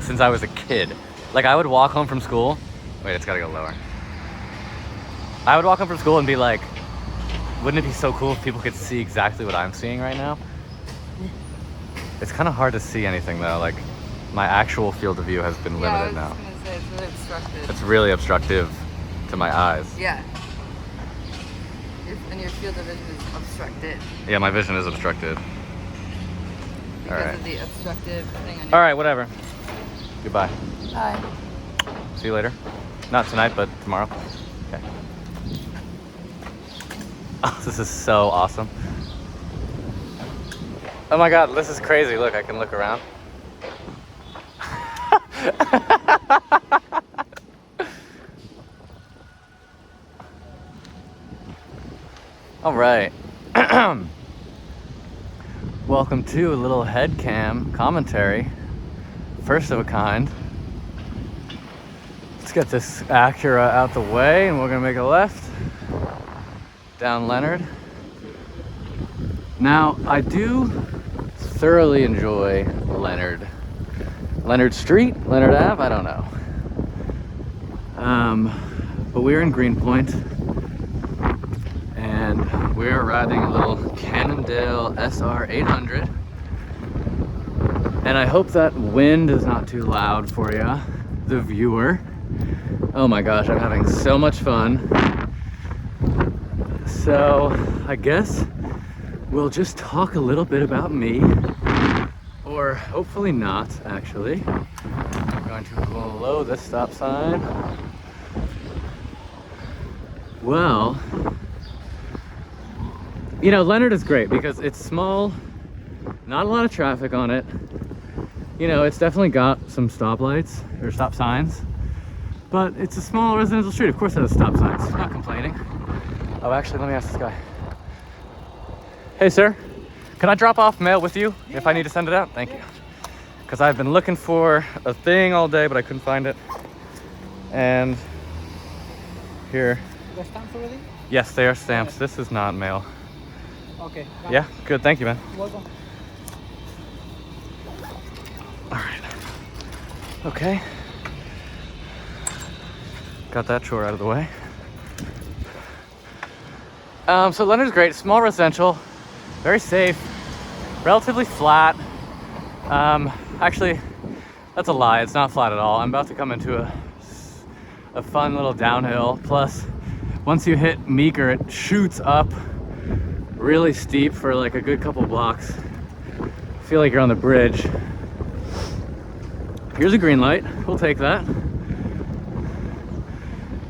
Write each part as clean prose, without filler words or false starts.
since I was a kid. Like, I would walk home from school. Wait, it's gotta go lower. I would walk home from school and be like, wouldn't it be so cool if people could see exactly what I'm seeing right now? It's kind of hard to see anything though. Like, my actual field of view has been limited now. I was gonna say, it's really obstructed. It's really obstructive to my eyes. Yeah. And your field of vision is obstructed. Yeah, my vision is obstructed. Because of the obstructive thing on your... All right, whatever. Goodbye. Bye. See you later. Not tonight, but tomorrow. Okay. Oh, this is so awesome. Oh my God, this is crazy. Look, I can look around. All right. Welcome to a little head cam commentary. First of a kind. Let's get this Acura out the way and we're gonna make a left down Leonard. Now, I do thoroughly enjoy Leonard. Leonard Street, Leonard Ave, I don't know. But we're in Greenpoint and we're riding a little Cannondale SR 800. And I hope that wind is not too loud for you, the viewer. Oh my gosh, I'm having so much fun. So I guess we'll just talk a little bit about me, or hopefully not, actually. I'm going to below this stop sign. Well, you know, Leonard is great because it's small, not a lot of traffic on it. You know, it's definitely got some stoplights or stop signs, but it's a small residential street. Of course it has stop signs. I'm not complaining. Oh, actually, let me ask this guy. Hey, sir, can I drop off mail with you if I need to send it out? Thank you. Because I've been looking for a thing all day, but I couldn't find it. And here. The stamps already? Yes, they are stamps. This is not mail. Okay. Yeah, good. Thank you, man. Welcome. All right. Okay. Got that chore out of the way. So Leonard's great. Small residential, very safe, relatively flat. Actually, that's a lie. It's not flat at all. I'm about to come into a fun little downhill. Plus, once you hit Meeker, it shoots up really steep for like a good couple blocks. I feel like you're on the bridge. Here's a green light. We'll take that.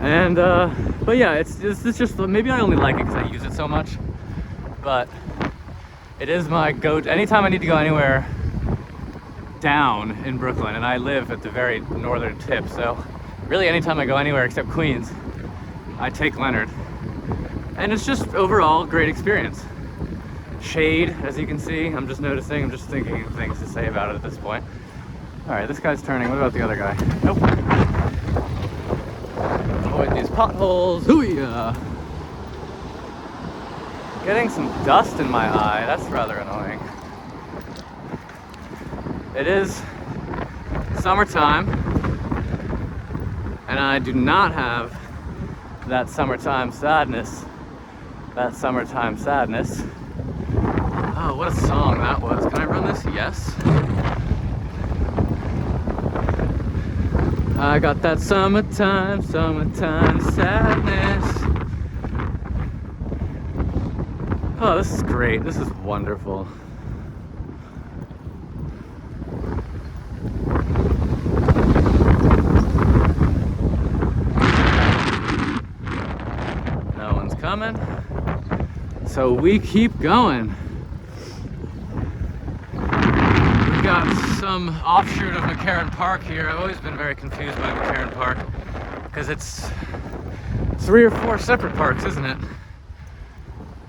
And but yeah, it's just maybe I only like it because I use it so much, but it is my go-to anytime I need to go anywhere down in Brooklyn, and I live at the very northern tip, so really anytime I go anywhere except Queens, I take Leonard, and it's just overall great experience. Shade, as you can see, I'm just noticing. I'm just thinking of things to say about it at this point. All right, this guy's turning. What about the other guy? Nope. Avoid these potholes. Hoo-yah! Getting some dust in my eye. That's rather annoying. It is summertime, and I do not have that summertime sadness. That summertime sadness. Oh, what a song that was. Can I run this? Yes. I got that summertime sadness. Oh, this is great. This is wonderful. No one's coming. So we keep going. We've got some offshoot of McCarran Park here. I've always been very confused by McCarran Park because it's 3 or 4 separate parks, isn't it?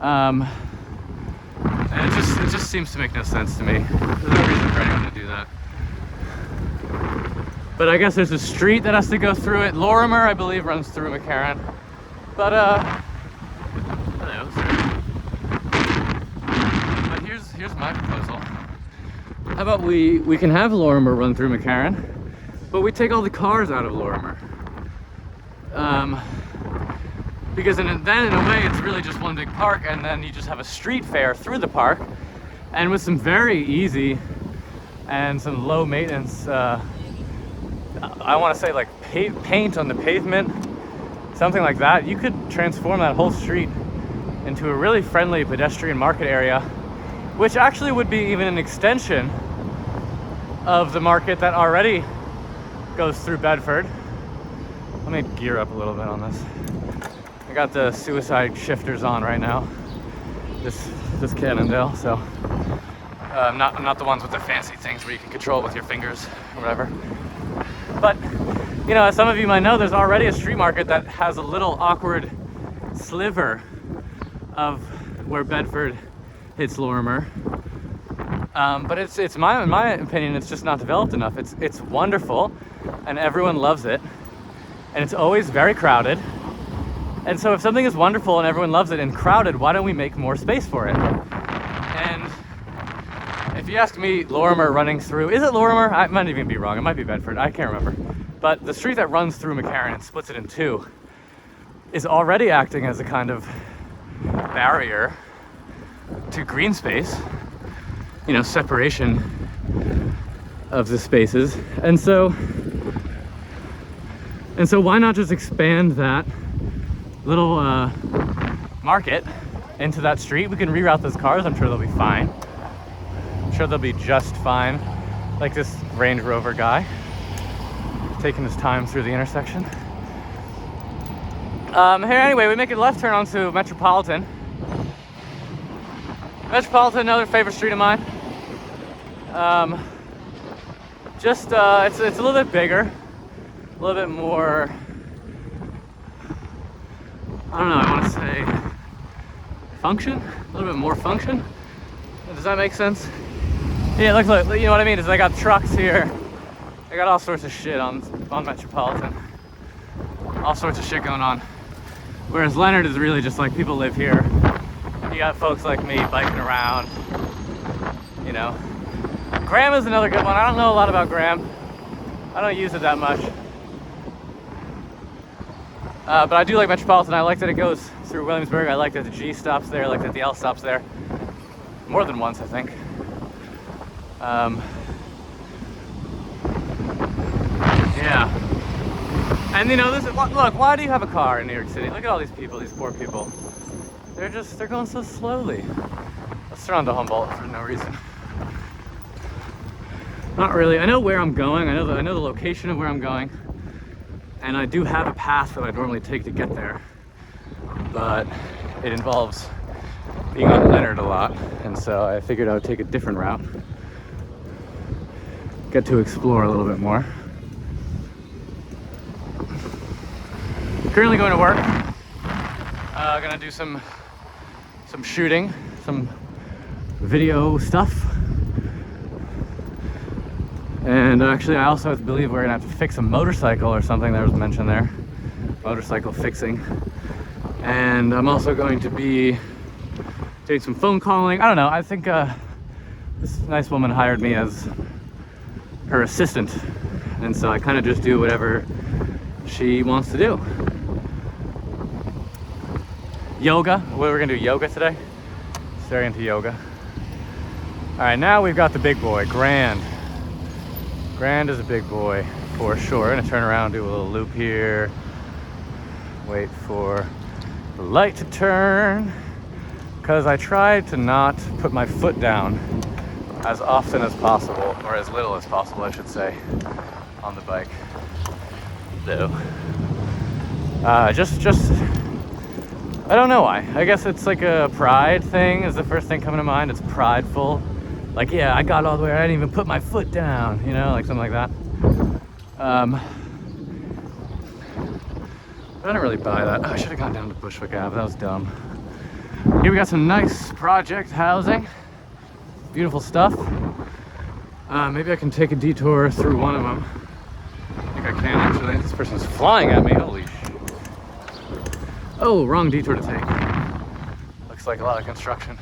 And it just seems to make no sense to me. There's no reason for anyone to do that. But I guess there's a street that has to go through it. Lorimer, I believe, runs through McCarran. But hello, sir. But here's my proposal. How about we can have Lorimer run through McCarran, but we take all the cars out of Lorimer. Because then in a way it's really just one big park, and then you just have a street fair through the park, and with some very easy and some low maintenance, I want to say like paint on the pavement, something like that, you could transform that whole street into a really friendly pedestrian market area, which actually would be even an extension of the market that already goes through Bedford. Let me gear up a little bit on this. I got the suicide shifters on right now. This Cannondale, so not the ones with the fancy things where you can control it with your fingers or whatever. But you know, as some of you might know, there's already a street market that has a little awkward sliver of where Bedford hits Lorimer. But it's in my opinion, it's just not developed enough. It's wonderful, and everyone loves it, and it's always very crowded. And so if something is wonderful and everyone loves it and crowded, why don't we make more space for it? And if you ask me, Lorimer running through, is it Lorimer? I might even be wrong, it might be Bedford, I can't remember. But the street that runs through McCarran and splits it in two is already acting as a kind of barrier to green space, you know, separation of the spaces. And so why not just expand that little market into that street? We can reroute those cars, I'm sure they'll be fine. I'm sure they'll be just fine. Like this Range Rover guy, taking his time through the intersection. Here, anyway, we make a left turn onto Metropolitan. Metropolitan, another favorite street of mine. It's a little bit bigger, a little bit more, I don't know, I want to say function, a little bit more function. Does that make sense? Yeah, look, you know what I mean? Is I got trucks here. I got all sorts of shit on Metropolitan. All sorts of shit going on. Whereas Leonard is really just like, people live here. You got folks like me biking around, you know. Graham is another good one. I don't know a lot about Graham. I don't use it that much. But I do like Metropolitan. I like that it goes through Williamsburg. I like that the G stops there. I like that the L stops there. More than once, I think. Yeah. And you know, look, why do you have a car in New York City? Look at all these people, these poor people. They're going so slowly. Let's turn on to Humboldt for no reason. Not really. I know where I'm going. I know the location of where I'm going. And I do have a path that I normally take to get there. But it involves being on Leonard a lot. And so I figured I would take a different route. Get to explore a little bit more. Currently going to work. Gonna do some shooting, some video stuff. And actually, I also believe we're gonna have to fix a motorcycle or something that was mentioned there. Motorcycle fixing. And I'm also going to be doing some phone calling. I don't know, I think this nice woman hired me as her assistant. And so I kind of just do whatever she wants to do. Yoga, we're gonna do yoga today. Very into yoga. All right, now we've got the big boy, Grand. Grand is a big boy for sure. Gonna turn around, do a little loop here. Wait for the light to turn. Because I tried to not put my foot down as often as possible, or as little as possible, I should say, on the bike. Though. Just I don't know why. I guess it's like a pride thing is the first thing coming to mind. It's prideful. Like, yeah, I got all the way, I didn't even put my foot down, you know, like something like that. I don't really buy that. Oh, I should have gone down to Bushwick Ave, that was dumb. Here we got some nice project housing. Beautiful stuff. Maybe I can take a detour through one of them. I think I can actually. This person's flying at me, holy shit. Oh, wrong detour to take. Looks like a lot of construction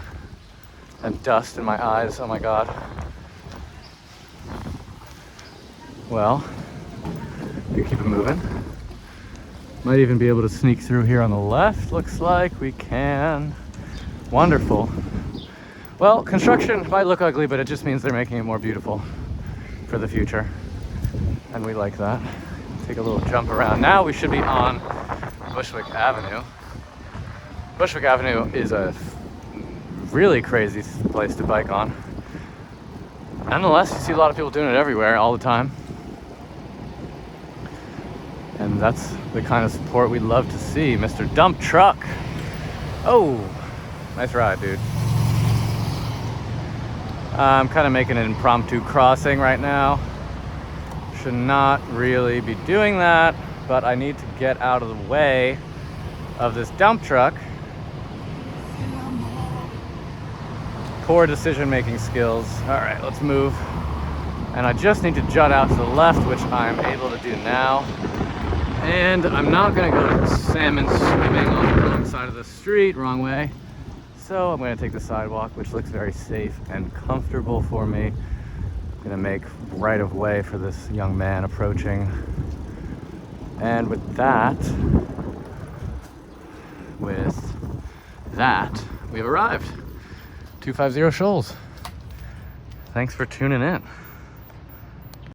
and dust in my eyes, oh my God. Well, We keep it moving. Might even be able to sneak through here on the left. Looks like we can. Wonderful. Well, construction might look ugly, but it just means they're making it more beautiful for the future. And we like that. Take a little jump around. Now we should be on Bushwick Avenue. Bushwick Avenue is a really crazy place to bike on. Nonetheless, you see a lot of people doing it everywhere, all the time. And that's the kind of support we'd love to see. Mr. Dump Truck. Oh, nice ride, dude. I'm kind of making an impromptu crossing right now. Should not really be doing that, but I need to get out of the way of this dump truck. Poor decision-making skills. All right, let's move. And I just need to jut out to the left, which I'm able to do now. And I'm not gonna go salmon swimming on the wrong side of the street, wrong way. So I'm gonna take the sidewalk, which looks very safe and comfortable for me. I'm gonna make right of way for this young man approaching. And with that, we've arrived. 250 Shoals. Thanks for tuning in.